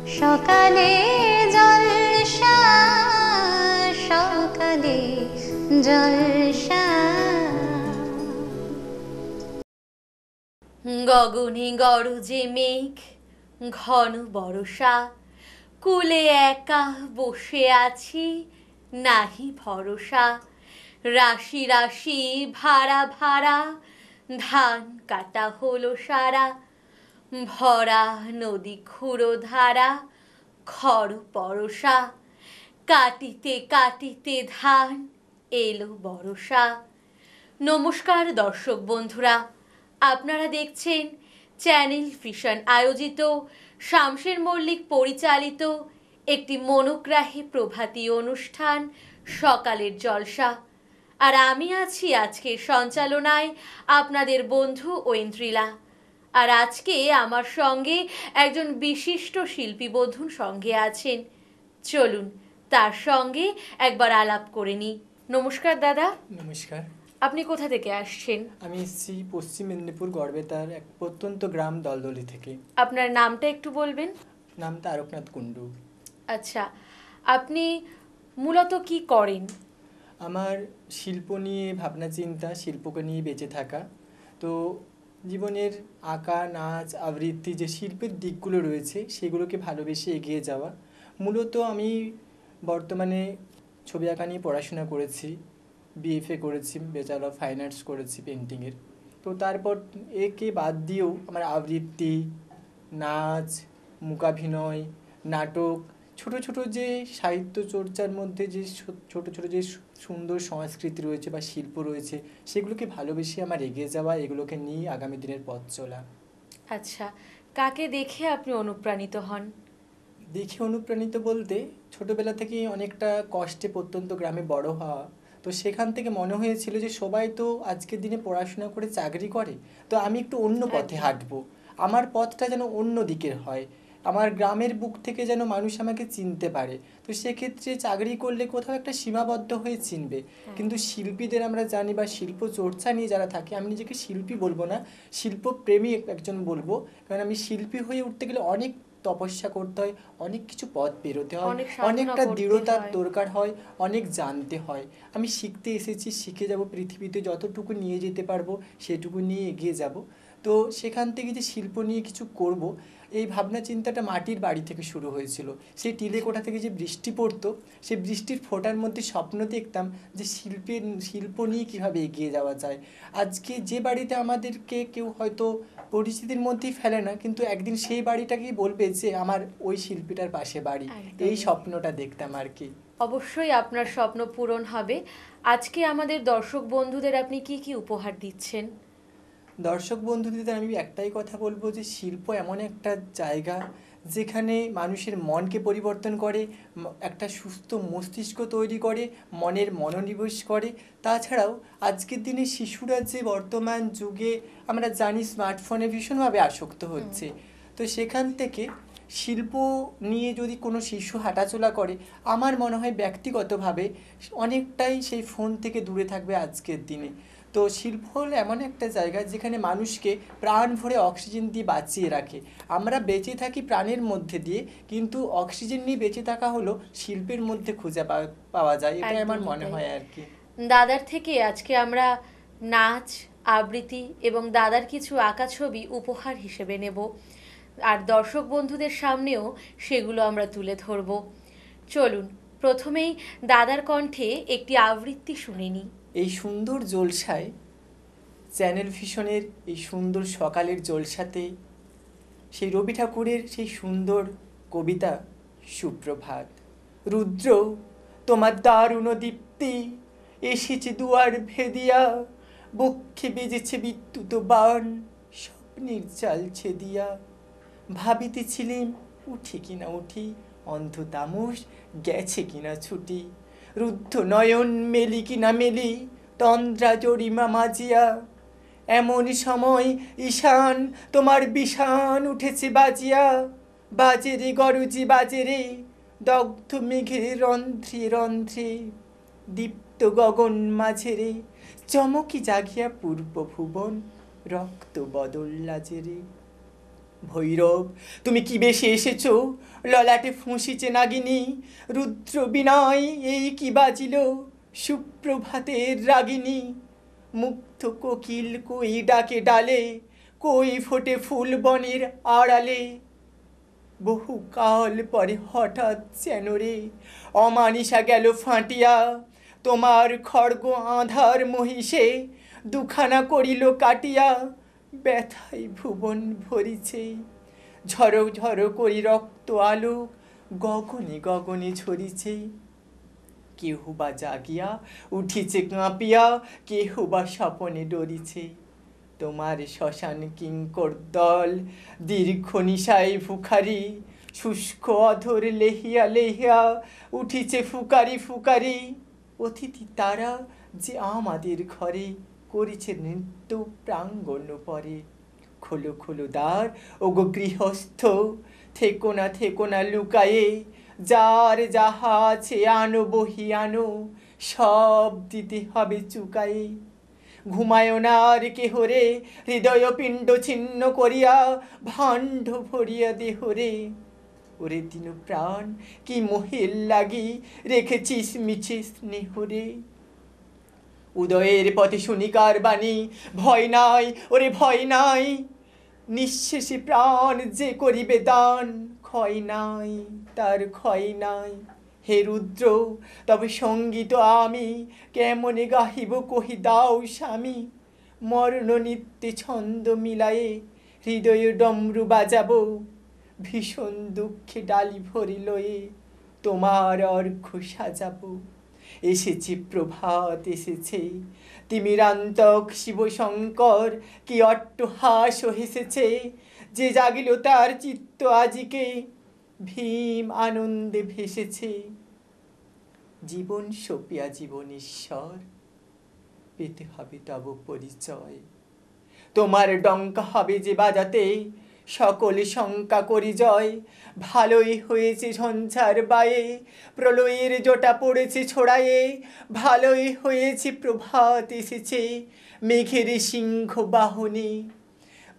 সকালে জলসা, সকালে জলসা। গগনে গরজে মেঘ, ঘন বরষা, কুলে একা বসে আছি, নাহি ভরসা। রাশি রাশি ভাড়া ভাড়া, ধান কাটা হলো সারা, ভরা নদী ক্ষুরো ধারা, খর পরশা। কাটিতে কাটিতে ধান এলো বরষা। নমস্কার দর্শক বন্ধুরা, আপনারা দেখছেন চ্যানেল ভিশন আয়োজিত, শামশের মল্লিক পরিচালিত একটি মনোগ্রাহী প্রভাতী অনুষ্ঠান সকালের জলসা। আর আমি আছি আজকের সঞ্চালনায় আপনাদের বন্ধু ঐন্দ্রিলা। আর আজকে আমার সঙ্গে একজন বিশিষ্ট শিল্পী বন্ধুর সঙ্গে আছেন, চলুন তার সঙ্গে একবার আলাপ করে নিই। নমস্কার দাদা। নমস্কার। আপনি কোথা থেকে আসছেন? আমি এসেছি পশ্চিম মেদিনীপুর গড়বেতার এক প্রত্যন্ত গ্রাম দলদলি থেকে। আপনার নামটা একটু বলবেন? নামটা আরকনাথ কুণ্ডু। আচ্ছা, আপনি মূলত কি করেন? আমার শিল্প নিয়ে ভাবনা চিন্তা, শিল্পকে নিয়ে বেঁচে থাকা। তো জীবনের আঁকা, নাচ, আবৃত্তি যে শিল্পের দিকগুলো রয়েছে সেগুলোকে ভালোবেসে এগিয়ে যাওয়া। মূলত আমি বর্তমানে ছবি আঁকা নিয়ে পড়াশোনা করেছি, বিএফএ করেছি, ব্যাচেলর অফ ফাইন আর্টস করেছি পেন্টিংয়ের। তো তারপর একে বাদ দিয়েও আমার আবৃত্তি, নাচ, মূকাভিনয়, নাটক, ছোট ছোট যে সাহিত্য চর্চার মধ্যে যে ছোট ছোট যে সুন্দর সংস্কৃতি রয়েছে বা শিল্প রয়েছে সেগুলোকে ভালোবেসে আমার এগিয়ে যাওয়া, এগুলোকে নিয়ে আগামী দিনের পথ চলা। আচ্ছা, কাকে দেখে আপনি অনুপ্রাণিত হন? দেখে অনুপ্রাণিত বলতে ছোটবেলা থেকেই অনেকটা কষ্টে প্রত্যন্ত গ্রামে বড় হওয়া। তো সেখান থেকে মনে হয়েছিল যে সবাই তো আজকের দিনে পড়াশোনা করে চাকরি করে, তো আমি একটু অন্য পথে হাঁটবো, আমার পথটা যেন অন্য দিকের হয়, আমার গ্রামের বুক থেকে যেন মানুষ আমাকে চিনতে পারে। তো সেক্ষেত্রে চাকরি করলে কোথাও একটা সীমাবদ্ধ হয়ে চিনবে, কিন্তু শিল্পীদের আমরা জানি বা শিল্প চর্চা নিয়ে যারা থাকে, আমি নিজেকে শিল্পী বলবো না, শিল্পপ্রেমী একজন বলবো, কারণ আমি শিল্পী হয়ে উঠতে গেলে অনেক তপস্যা করতে হয়, অনেক কিছু পথ পেরোতে হয়, অনেকটা দৃঢ়তার দরকার হয়, অনেক জানতে হয়। আমি শিখতে এসেছি, শিখে যাব, পৃথিবীতে যতটুকু নিয়ে যেতে পারবো সেটুকু নিয়ে এগিয়ে যাব। তো সেখান থেকে যে শিল্প নিয়ে কিছু করব, এই ভাবনা চিন্তাটা মাটির বাড়ি থেকে শুরু হয়েছিল। সেই টিলে কোঠা থেকে যে বৃষ্টি পড়তো, সেই বৃষ্টির ফোঁটার মধ্যে স্বপ্ন দেখতাম যে শিল্প নিয়ে কীভাবে এগিয়ে যাওয়া যায়। আজকে যে বাড়িতে আমাদেরকে কেউ হয়তো পরিচিতির মধ্যেই ফেলে না, কিন্তু একদিন সেই বাড়িটাকেই বলবে যে আমার ওই শিল্পীটার পাশে বাড়ি। এই স্বপ্নটা দেখতাম আর কি। অবশ্যই আপনার স্বপ্ন পূরণ হবে। আজকে আমাদের দর্শক বন্ধুদের আপনি কি কি উপহার দিচ্ছেন? দর্শক বন্ধুদের আমি একটাই কথা বলবো যে শিল্প এমন একটা জায়গা যেখানে মানুষের মনকে পরিবর্তন করে, একটা সুস্থ মস্তিষ্ক তৈরি করে, মনের মনোনিবেশ করে। তাছাড়াও আজকের দিনে শিশুরা যে বর্তমান যুগে আমরা জানি স্মার্টফোনে ভীষণভাবে আসক্ত হচ্ছে, তো সেখান থেকে শিল্প নিয়ে যদি কোনো শিশু হাঁটাচলা করে, আমার মনে হয় ব্যক্তিগতভাবে অনেকটাই সেই ফোন থেকে দূরে থাকবে আজকের দিনে। তো শিল্প হলো এমন একটা জায়গা যেখানে মানুষকে প্রাণ ভরে অক্সিজেন দিয়ে বাঁচিয়ে রাখে। আমরা বেঁচে থাকি প্রাণের মধ্যে দিয়ে, কিন্তু অক্সিজেন নিয়ে বেঁচে থাকা হলো শিল্পের মধ্যে খুঁজে পাওয়া যায়, এটা আমার মনে হয় আর কি। দাদার থেকে আজকে আমরা নাচ, আবৃত্তি এবং দাদার কিছু আঁকা ছবি উপহার হিসেবে নেব, আর দর্শক বন্ধুদের সামনেও সেগুলো আমরা তুলে ধরব। চলুন প্রথমেই দাদার কণ্ঠে একটি আবৃত্তি শুনে নিই। এই সুন্দর জলসায়, চ্যানেল ভিশনের এই সুন্দর সকালের জলসাতে, সেই রবি ঠাকুরের সেই সুন্দর কবিতা সুপ্রভাত। রুদ্র তোমার দারুণ দীপ্তি এসেছে দুয়ার ভেদিয়া, বক্ষে বেজেছে বিদ্যুৎ বাণ স্বপ্নের চাল ছেদিয়া। ভাবিতেছিলেম উঠি কিনা উঠি, অন্ধ তামস গেছে কিনা ছুটি, রুদ্ধ নয়ন মেলি কিনা মেলি, তন্দ্রা জরিমা মাজিয়া। এমন সময় ঈশান তোমার বিষান উঠেছে বাজিয়া, বাজেরে গরজি বাজেরে, দগ্ধ মেঘের রন্ধ্রে রন্ধ্রে, দীপ্ত গগন মাঝেরে, চমকি জাগিয়া পূর্ব ভুবন, রক্ত বদল লাজেরে। ভৈরব তুমি কি বেশে এসেছো, ললাটে ফুঁসিছে নাগিনী, রুদ্র বিনয় এই কি বাজিল, সুপ্রভাতের রাগিনী। মুগ্ধ কোকিল কই ডাকে ডালে, কই ফোটে ফুল বনের আড়ালে। বহুকাল পরে হঠাৎ যেন রে অমানিসা গেল ফাটিয়া, তোমার খড়গ আঁধার মহিষে দুখানা করিল কাটিয়া। ব্যথায় ভুবন ভরিছে, ঝড়ো ঝড়ো করি রক্ত আলোক গগনে গগনে ঝরিছে। কেহ বা জাগিয়া উঠিছে কাঁপিয়া, কেহ বা স্বপনে ডরিছে। তোমার শ্মশান কিঙ্কর দল দীর্ঘ নিশায় ফুকারি, শুষ্ক অধর লেহিয়া লেহিয়া উঠিছে ফুকারি ফুকারি। অতিথি তারা যে আমাদের ঘরে, করেছে নৃত্য প্রাঙ্গণ পরে। খোলো খোলো দ্বার ওগো গৃহস্থ, থেকো না লুকায়ে, যার যাহা আছে আনো বহি আনো, সব দিতে হবে চুকায়ে। ঘুমায় না আর কেহ রে, হৃদয় পিণ্ড ছিন্ন করিয়া, ভাণ্ড ভরিয়া দেহ রে। ওরে দিন প্রাণ কি মোহের লাগি, রেখেছিস মিছে স্নেহ রে। উদয়ের পথে শুনিকার বাণী, ভয় নাই ওরে ভয় নাই, নিঃশেষে প্রাণ যে করিবে দান, ক্ষয় নাই তার ক্ষয় নাই। হে রুদ্র তবে সঙ্গীত আমি, কেমনে গাহিব কহি দাও স্বামী। মরণ নিত্যে ছন্দ মিলায়ে, হৃদয়ে ডমরু বাজাবো, ভীষণ দুঃখে ডালি ভরি লয়ে, তোমার অর্ঘ্য সাজাবো। এসেছে প্রভাত এসেছে, তিমিরান্তক শিব শঙ্কর কি অট্টহাস হেসেছে। যে জাগিল তার চিত্ত আজিকে, ভীম আনন্দে ভেসেছে। জীবন সপিয়া জীবনেশ্বর, পেতে হবে তব পরিচয়। তোমার ডঙ্কা হবে যে বাজাতে, সকলে শঙ্কা করি জয়। ভালোই হয়েছে ঝঞ্ঝার বায়ে, প্রলয়ের জোটা পড়েছে ছড়ায়ে। ভালোই হয়েছে প্রভাত এসেছে, মেঘের সিংহ বাহনে।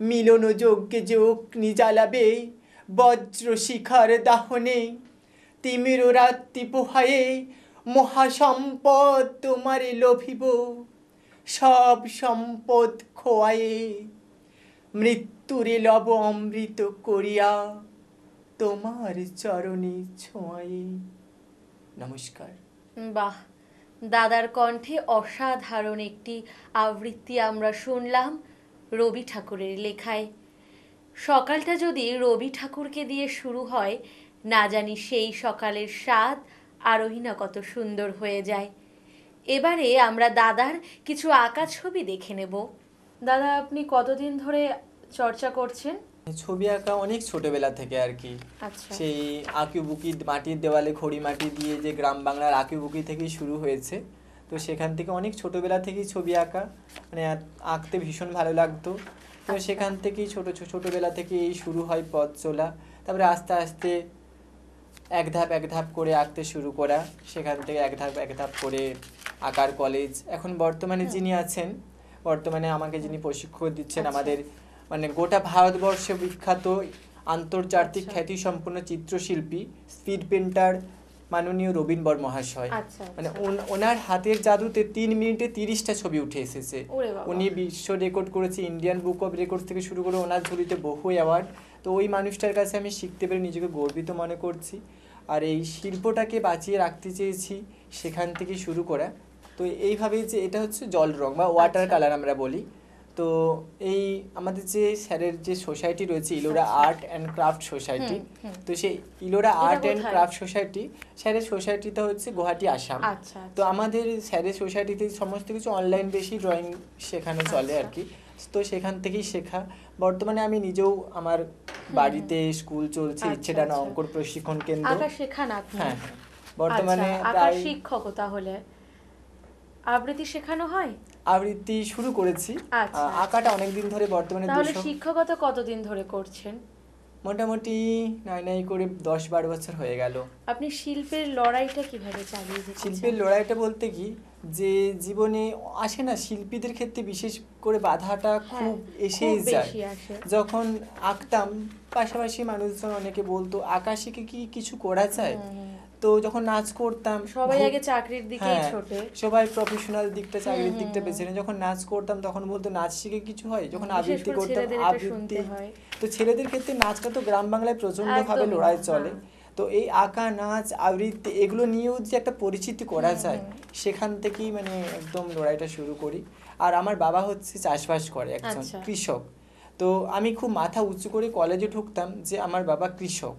মিলন যজ্ঞে যে অগ্নি জ্বালাবে, বজ্র শিখার দাহনে। তিমির রাত্রি পোহায়ে, মহাসম্পদ তোমারে লোভিব, সব সম্পদ খোয়ায়ে। মৃত্যুরে লব অমৃত করিয়া, তোমার চরণে ছোঁয়ায়ে। নমস্কার। বাহ, দাদার কণ্ঠে অসাধারণ একটি আবৃত্তি আমরা শুনলাম রবি ঠাকুরের লেখায়। সকালটা যদি রবি ঠাকুরকে দিয়ে শুরু হয়, না জানি সেই সকালের স্বাদ আরোই না কত সুন্দর হয়ে যায়। এবারে আমরা দাদার কিছু আঁকা ছবি দেখে নেব। দাদা, আপনি কতদিন ধরে চর্চা করছেন? ছবি আঁকা অনেক ছোটবেলা থেকে আর কি। আচ্ছা। সেই আঁকিবুকি মাটির দেওয়ালে খড়ি মাটি দিয়ে যে গ্রাম বাংলার আঁকিবুকি থেকেই শুরু হয়েছে। তো সেখান থেকে অনেক ছোটবেলা থেকেই ছবি আঁকা, মানে আঁকতে ভীষণ ভালো লাগতো। তো সেখান থেকেই ছোটবেলা থেকেই শুরু হয় পথ চলা। তারপরে আস্তে আস্তে এক ধাপ করে আঁকতে শুরু করা, সেখান থেকে এক ধাপ করে আঁকার কলেজ। এখন বর্তমানে যিনি আছেন, বর্তমানে আমাকে যিনি প্রশিক্ষণ দিচ্ছেন, আমাদের মানে গোটা ভারতবর্ষে বিখ্যাত আন্তর্জাতিক খ্যাতিসম্পন্ন চিত্রশিল্পী, স্পিড পেন্টার মাননীয় রবীন বর মহাশয়। মানে ওনার হাতের জাদুতে 3 মিনিটে 30টা ছবি উঠে এসেছে। উনি বিশ্ব রেকর্ড করেছে, ইন্ডিয়ান বুক অফ রেকর্ডস থেকে শুরু করে ওনার ঝুলিতে বহু অ্যাওয়ার্ড। তো ওই মানুষটার কাছে আমি শিখতে পেরে নিজেকে গর্বিত মনে করছি। আর এই শিল্পটাকে বাঁচিয়ে রাখতে চেয়েছি, সেখান থেকে শুরু করা। তো এইভাবে যে এটা হচ্ছে জল রং বা ওয়াটার কালার আমরা বলি। তো এই আমাদের যে স্যারের যে সোসাইটি রয়েছে, Ellora art and craft society, তো সেই Ellora art and craft society, স্যারের সোসাইটিটা হচ্ছে গুয়াহাটি, আসাম। তো আমাদের স্যারের সোসাইটিতে সমস্ত কিছু অনলাইন বেশি ড্রয়িং শেখানো চলে আর কি। তো সেখান থেকেই শেখা। বর্তমানে আমি নিজেও আমার বাড়িতে স্কুল চলছে, ইচ্ছেডানা অঙ্কন প্রশিক্ষণ কেন্দ্র। আঁকা শেখান আপনি? হ্যাঁ, বর্তমানে আঁকার শিক্ষক। তাহলে আবৃত্তি শেখানো হয়? আবৃত্তি শুরু করেছি, আঁকাটা অনেকদিন ধরে বর্তমানে। তাহলে শিক্ষকতা কতদিন ধরে করছেন? মোটামুটি নাই করে 10-12 বছর হয়ে গেল। আপনি শিল্পের লড়াইটা কিভাবে চালিয়ে যাচ্ছেন? শিল্পের লড়াইটা বলতে কি, যে জীবনে আসে না, শিল্পীদের ক্ষেত্রে বিশেষ করে বাধাটা খুব এসেই খুব যায়। বেশি আসে। যখন আঁকতাম পাশাপাশি মানুষজন অনেকে বলতো আঁকা শিখে কি কিছু করা যায়, তো যখন নাচ করতাম সবাই আগে চাকরির দিকেই হ্যাঁ, ছোটে। সবাই প্রফেশনাল দিকটা চাকরির দিকটা হুম। বেছে নেয়। যখন নাচ করতাম তখন বলতো নাচ শিখে কিছু হয়, যখন বিশেষ আবৃত্তি করে করতাম ছেলেদের এটা আবৃত্তি। শুনতে হয়। তো ছেলেদের ক্ষেত্রে নাচটা তো গ্রাম বাংলায় প্রচণ্ডভাবে একদমই, লড়াই চলে। হ্যাঁ। তো এই আঁকা, নাচ, আবৃত্তি এগুলো নিয়েও যে একটা পরিচিতি করা যায়, সেখান থেকেই মানে একদম লড়াইটা শুরু করি। আর আমার বাবা হচ্ছে চাষবাস করে, একজন আচ্ছা। কৃষক। তো আমি খুব মাথা উঁচু করে কলেজে ঢুকতাম যে আমার বাবা কৃষক।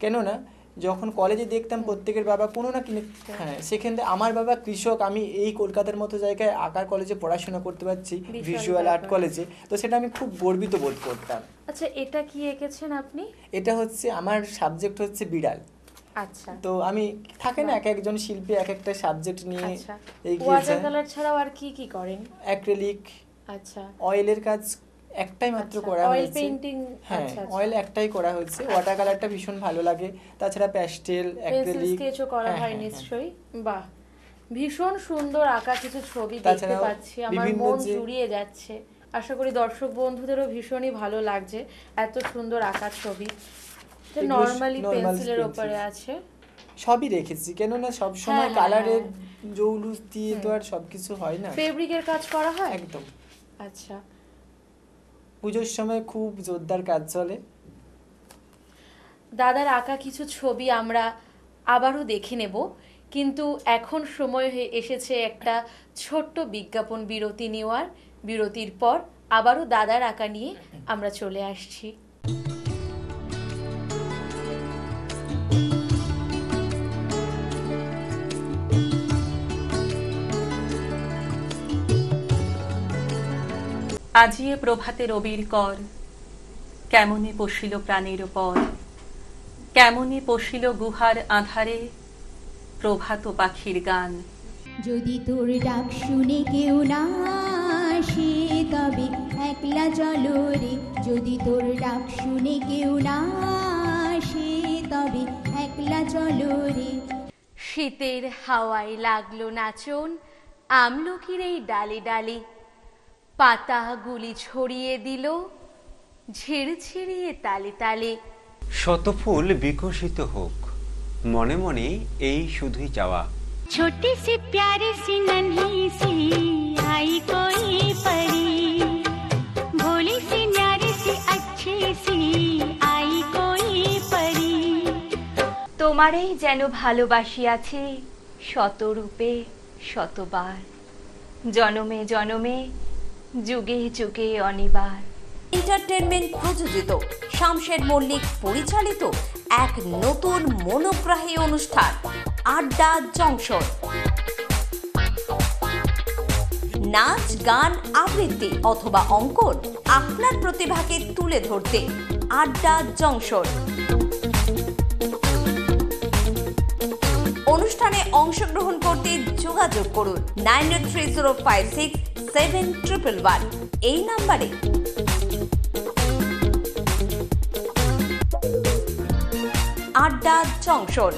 কেননা যখন কলেজে দেখতাম প্রত্যেকের বাবা কোনো না কিনে, হ্যাঁ, সেখান থেকে আমার বাবা কৃষক, আমি এই কলকাতার মতো জায়গায় আঁকার কলেজে পড়াশোনা করতে পারছি, বিশাল ভিজুয়াল আর্ট ব্যাপার। কলেজে, তো সেটা আমি খুব গর্বিত বোধ করতাম। আচ্ছা, এটা কি এঁকেছেন আপনি? এটা হচ্ছে আমার সাবজেক্ট হচ্ছে বিড়াল। আচ্ছা তো আমি থাকে না এক একজন শিল্পী এক একটা সাবজেক্ট নিয়ে আচ্ছা, এগিয়ে ওয়াটার যায়। কালার ছাড়াও আর কি কি করেন? অ্যাক্রিলিক, আচ্ছা, অয়েলের কাজ একটাই মাত্র আচ্ছা, করা oil হয়েছে। painting, হ্যাঁ, আচ্ছা, আচ্ছা। অয়েল একটাই করা হয়েছে। ওয়াটার কালারটা ভীষণ ভালো লাগে। তাছাড়া প্যাস্টেল, পেন্সিল অ্যাক্রিলিক, স্কেচও করা হ্যাঁ, হয় হ্যাঁ, নিশ্চয়ই। বাহ, ভীষণ সুন্দর আঁকা কিছু ছবি দেখতে তাছাড়াও পাচ্ছি, আমার বিভিন্ন মন যে- জুড়িয়ে যাচ্ছে। আশা করি দর্শক বন্ধুদেরও ভীষণই ভালো লাগছে এত সুন্দর আঁকা ছবি। এটা এগুলো নরমালি normal পেন্সিলের pencil। উপরে আছে। সবই রেখেছি, কেননা সবসময় হ্যাঁ, হ্যাঁ, কালারের হ্যাঁ। জৌলুস দিয়ে তো আর সবকিছু হয় না। ফেব্রিকের কাজ করা হয়? একদম। আচ্ছা, পুজোর সময় খুব জোরদার কাজ চলে। দাদার আঁকা কিছু ছবি আমরা আবারও দেখে নেব, কিন্তু এখন সময় হয়ে এসেছে একটা ছোট্ট বিজ্ঞাপন বিরতি নেওয়ার। বিরতির পর আবারও দাদার আঁকা নিয়ে আমরা চলে আসছি। আজিয়ে প্রভাতে রবির কর, কেমনে পশিল প্রাণের পর, কেমনে পশিল গুহার আধারে প্রভাত পাখির গান। যদি তোর ডাক শুনে কেউ না আসে তবে একলা চলো রে, যদি তোর ডাক শুনে কেউ না আসে তবে একলা চলো রে। শীতের হাওয়ায় লাগলো নাচন আমলকির এই ডালে ডালে, পাতাগুলি ছড়িয়ে দিল ঝিরঝিরিয়ে তালে তালে। শত ফুল বিকশিত হোক, মনে মনে এই শুধুই চাওয়া। छोटी सी प्यारी सी नन्ही सी आई कोई परी, भोली सी न्यारी सी अच्छी सी आई कोई परी। তোমারেই যেন ভালোবাসিয়াছি শতরূপে শতবার, জনমে জনমে যুগে যুগে অনিবার। এন্টারটেনমেন্ট প্রযোজিত, শামশের মল্লিক পরিচালিত এক নতুন মনোগ্রাহী অনুষ্ঠান আড্ডা জংশন। নাচ, গান, আবৃত্তি অথবা অঙ্কন, আপনার প্রতিভাকে তুলে ধরতে আড্ডা জংশন। অনুষ্ঠানে অংশগ্রহণ করতে যোগাযোগ করুন 9830567111 এই নাম্বারে। আড্ডা জংশন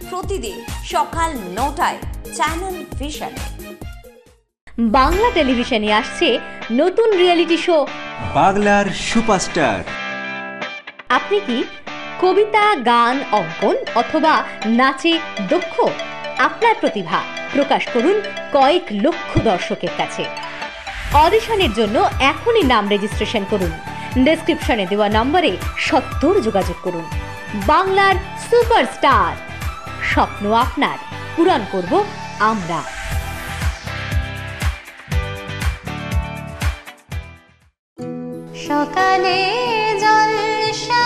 প্রতিদিন সকাল 9টায় চ্যানেল ভিশনে। বাংলা টেলিভিশনে আসছে নতুন রিয়েলিটি শো বাংলার সুপারস্টার। আপনি কি কবিতা, গান, অঙ্কন অথবা নাচে দক্ষ? আপনার প্রতিভা প্রকাশ করুন কয়েক লক্ষ দর্শকের কাছে। অডিশনের জন্য এখনই নাম রেজিস্ট্রেশন করুন। ডেসক্রিপশনে দেওয়া নম্বরে সত্বর যোগাযোগ করুন। বাংলার সুপারস্টার, স্বপ্ন আপনার, পূরণ করব আমরা। সকালে জলসা,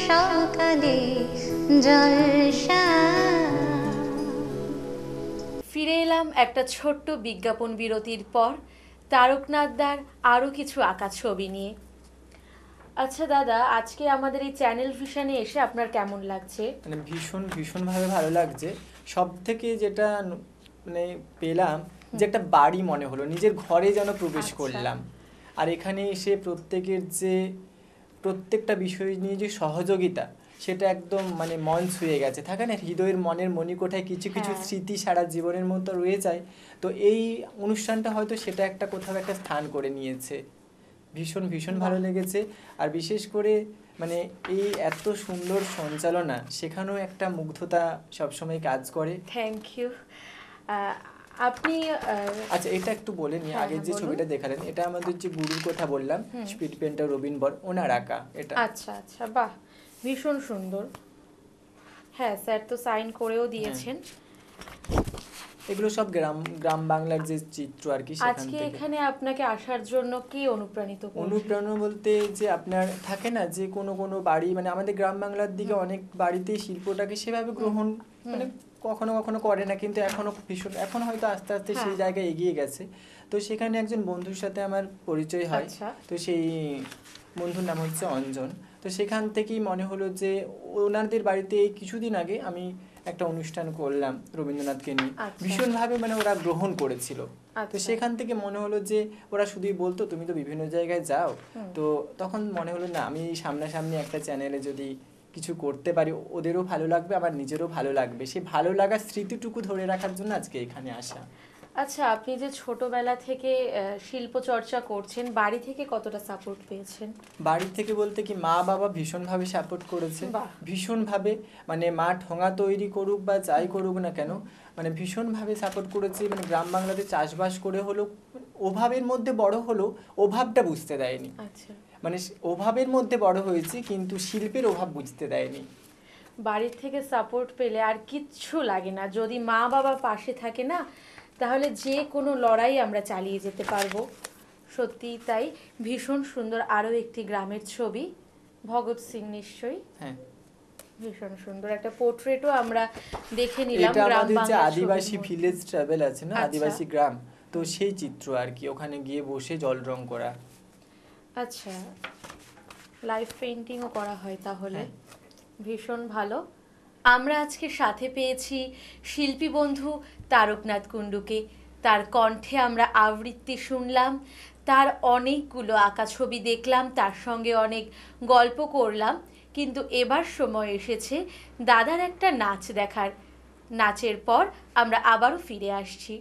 সকালে জলসা। ফিরে এলাম একটা ছোট্ট বিজ্ঞাপন বিরতির পর তারকনাথদার আরও কিছু আঁকা ছবি নিয়ে। আচ্ছা দাদা, আজকে আমাদের এই চ্যানেল ভিশনে এসে আপনার কেমন লাগছে? মানে ভীষণভাবে ভালো লাগছে। সব থেকে যেটা মানে পেলাম যে একটা বাড়ি মনে হলো, নিজের ঘরে যেন প্রবেশ আচ্ছা। করলাম। আর এখানে এসে প্রত্যেকের যে প্রত্যেকটা বিষয় নিয়ে যে সহযোগিতা, সেটা একদম মানে মন ছুঁয়ে গেছে, থাকে না হৃদয়ের মনের মণিকোঠায় কিছু কিছু হ্যাঁ। স্মৃতি সারা জীবনের মতো রয়ে যায়। তো এই অনুষ্ঠানটা হয়তো সেটা একটা কোথাও একটা স্থান করে নিয়েছে। ভীষণ ভীষণ ভালো লেগেছে। আর বিশেষ করে মানে এই এত সুন্দর সঞ্চালনা, সেখানেও একটা মুগ্ধতা সবসময় কাজ করে। Thank you. আপনি আচ্ছা, এটা একটু বলে নিই, হ্যাঁ, আগের যে বলুন। ছবিটা দেখালেন এটা আমাদের যে গুরুর কথা বললাম, স্পিড পেন্টার রবিন বর, ওনার আঁকা এটা। আচ্ছা আচ্ছা, বাহ, ভীষণ সুন্দর। হ্যাঁ, স্যার তো সাইন করেও দিয়েছেন। এগুলো সব গ্রাম বাংলার যে চিত্র আর কি, সেখান আজকে থেকে। এখানে আপনাকে আসার জন্য কে অনুপ্রাণিত করছে? অনুপ্রেরণা বলতে যে আপনার থাকে না যে কোনো কোনো বাড়ি, মানে আমাদের গ্রাম বাংলার দিকে অনেক বাড়িতে শিল্পটাকে সেভাবে গ্রহণ মানে কখনো কখনো করে না, কিন্তু এখনো ভীষণ, এখন হয়তো আস্তে আস্তে সেই জায়গায় এগিয়ে গেছে। তো সেখানে একজন বন্ধুর সাথে আমার পরিচয় হয়। তো সেই বন্ধুর নাম হচ্ছে অঞ্জন। তো সেখান থেকেই মনে হলো যে ওনাদের বাড়িতে এই কিছুদিন আগে আমি একটা অনুষ্ঠান করলাম রবীন্দ্রনাথকে নিয়ে, ভীষণভাবে মানে ওরা গ্রহণ করেছিল। তো সেখান থেকে মনে হলো যে ওরা শুধুই বলতো তুমি তো বিভিন্ন জায়গায় যাও, তো তখন মনে হলো না, আমি সামনাসামনি একটা চ্যানেলে যদি কিছু করতে পারি ওদেরও ভালো লাগবে, আমার নিজেরও ভালো লাগবে। সেই ভালো লাগার স্মৃতিটুকু ধরে রাখার জন্য আজকে এখানে আসা। আচ্ছা, আপনি যে ছোটবেলা থেকে শিল্প চর্চা করছেন, বাড়ি থেকে কতটা সাপোর্ট পেয়েছেন? বাড়ি থেকে বলতে কি, মা বাবা ভীষণভাবে সাপোর্ট করেছে, ভীষণভাবে। মানে মা ঠোঙা তৈরি করুক বা যাই করুক না কেন, মানে ভীষণভাবে সাপোর্ট করেছে। মানে গ্রাম বাংলাতে চাষবাস করে হলো, অভাবের মধ্যে বড় হলো, অভাবটা বুঝতে দেয়নি। আচ্ছা, মানে অভাবের মধ্যে বড় হয়েছি কিন্তু শিল্পের অভাব বুঝতে দেয়নি। বাড়ির থেকে সাপোর্ট পেলে আর কিচ্ছু লাগে না। যদি মা বাবা পাশে থাকে না, তাহলে যে কোনো লড়াই আমরা চালিয়ে যেতে পারবো। সত্যি তাই। ভীষণ সুন্দর। আরও একটি গ্রামের ছবি, ভগৎ সিং নিশ্চয়ই। হ্যাঁ, ভীষণ সুন্দর একটা পোর্ট্রেটও আমরা দেখে নিলাম। এটা গ্রাম আমাদের যে বাংলার আদিবাসী ছবির ভিলেজ ট্রাভেল আছে না, আচ্ছা। আদিবাসী গ্রাম, তো সেই চিত্র আর কি, ওখানে গিয়ে বসে জল রং করা। আচ্ছা, লাইভ পেইন্টিংও করা হয় তাহলে। ভীষণ ভালো। আমরা আজকে সাথে পেয়েছি শিল্পী বন্ধু তারকনাথ কুণ্ডুকে। তার কণ্ঠে আমরা আবৃত্তি শুনলাম, তার অনেকগুলো আঁকা ছবি দেখলাম, তার সঙ্গে অনেক গল্প করলাম। কিন্তু এবার সময় এসেছে দাদার একটা নাচ দেখার। নাচের পর আমরা আবারও ফিরে আসছি।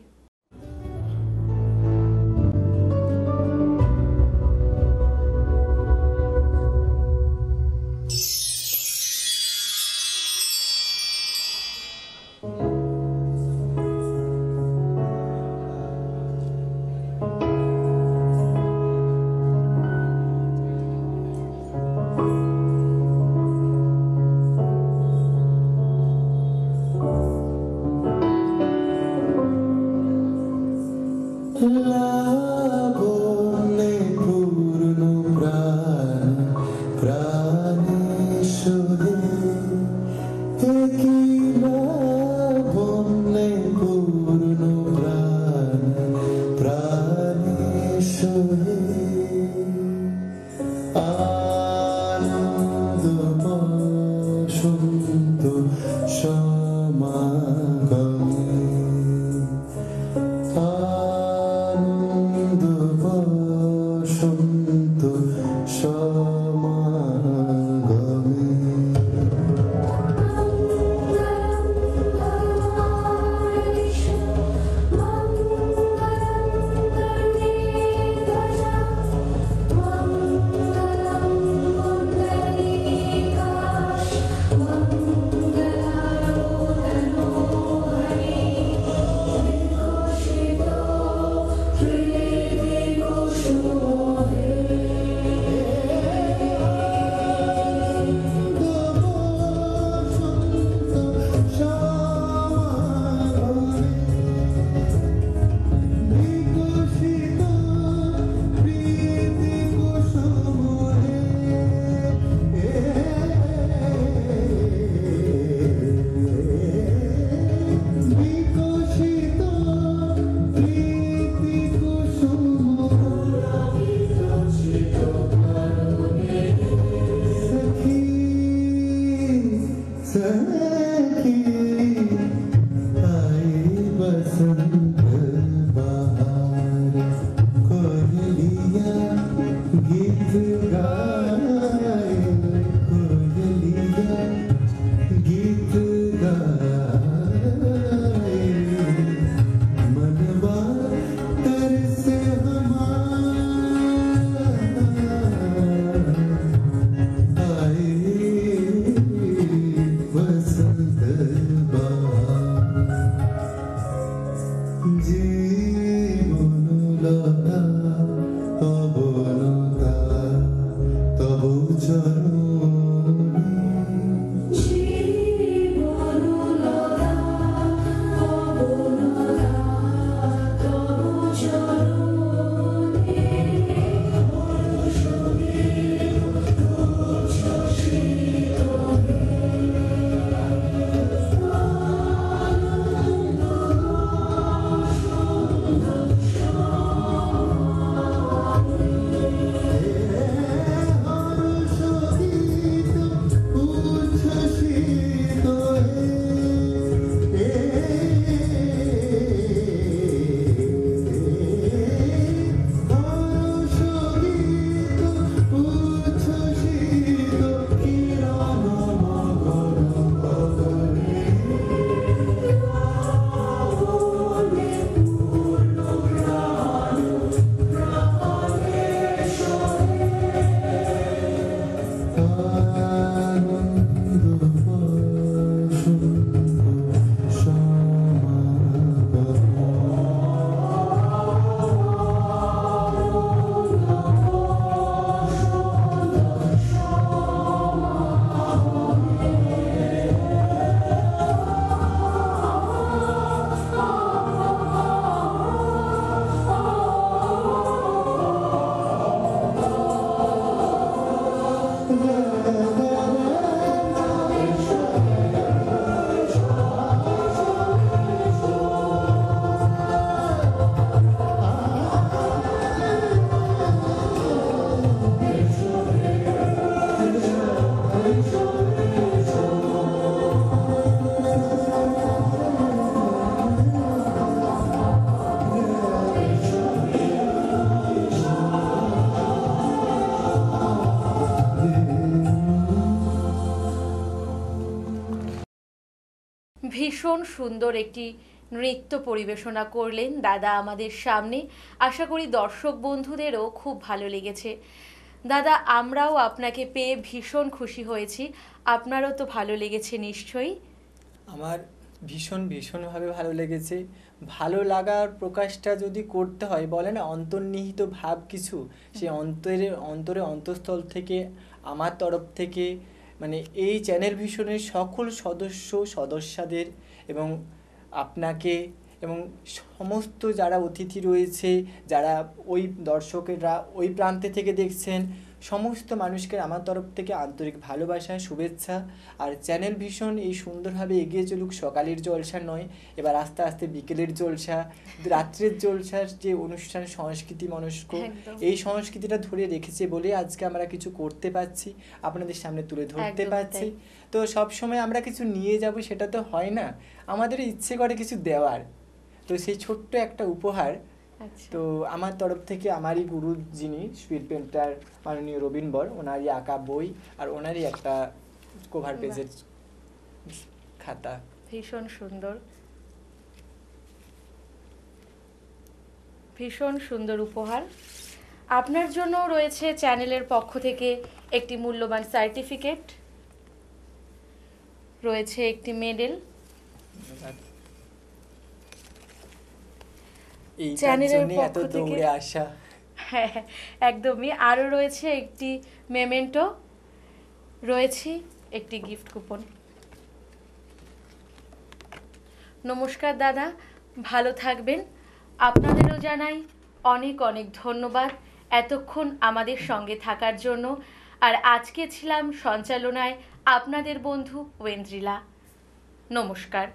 गीत गाए कोयलिया ভীষণ সুন্দর একটি নৃত্য পরিবেশনা করলেন দাদা আমাদের সামনে। আশা করি দর্শক বন্ধুদেরও খুব ভালো লেগেছে। দাদা, আমরাও আপনাকে পেয়ে ভীষণ খুশি হয়েছি, আপনারও তো ভালো লেগেছে নিশ্চয়ই? আমার ভীষণভাবে ভালো লেগেছে। ভালো লাগার প্রকাশটা যদি করতে হয়, বলে না অন্তর্নিহিত ভাব কিছু, সেই অন্তরে অন্তঃস্থল থেকে আমার তরফ থেকে মানে এই চ্যানেল ভিশনের সকল সদস্যদের এবং আপনাকে এবং সমস্ত যারা অতিথি রয়েছে, যারা ওই দর্শকেরা ওই প্রান্তে থেকে দেখছেন, সমস্ত মানুষকে আমার তরফ থেকে আন্তরিক ভালোবাসা, শুভেচ্ছা। আর চ্যানেল ভিশন এই সুন্দরভাবে এগিয়ে চলুক। সকালের জলসা নয়, এবার আস্তে আস্তে বিকেলের জলসা, রাত্রের জলসার যে অনুষ্ঠান, সংস্কৃতি মনস্ক, এই সংস্কৃতিটা ধরে রেখেছে বলে আজকে আমরা কিছু করতে পারছি, আপনাদের সামনে তুলে ধরতে পারছি। তো সবসময় আমরা কিছু নিয়ে যাব সেটা তো হয় না, আমাদের ইচ্ছে করে কিছু দেওয়ার। তো সেই ছোট্ট একটা উপহার, তো আমার তরফ থেকে আমারই গুরু যিনি স্পিড পেন্টার মাননীয় রবীন বর, ওনারই আঁকা বই আর ওনারই একটা কভার পেজের খাতা। ভীষণ সুন্দর, ভীষণ সুন্দর উপহার। আপনার জন্য রয়েছে চ্যানেলের পক্ষ থেকে একটি মূল্যবান সার্টিফিকেট, রয়েছে একটি মেডেল। এই চ্যানেলের পক্ষ থেকে আসা, হ্যাঁ একদমই। আরও রয়েছে একটি মেমেন্টো, রয়েছে একটি গিফট কুপন। নমস্কার দাদা, ভালো থাকবেন। আপনাদেরও জানাই অনেক অনেক ধন্যবাদ এতক্ষণ আমাদের সঙ্গে থাকার জন্য। আর আজকে ছিলাম সঞ্চালনায় আপনাদের বন্ধু ওয়েন্দ্রিলা। নমস্কার।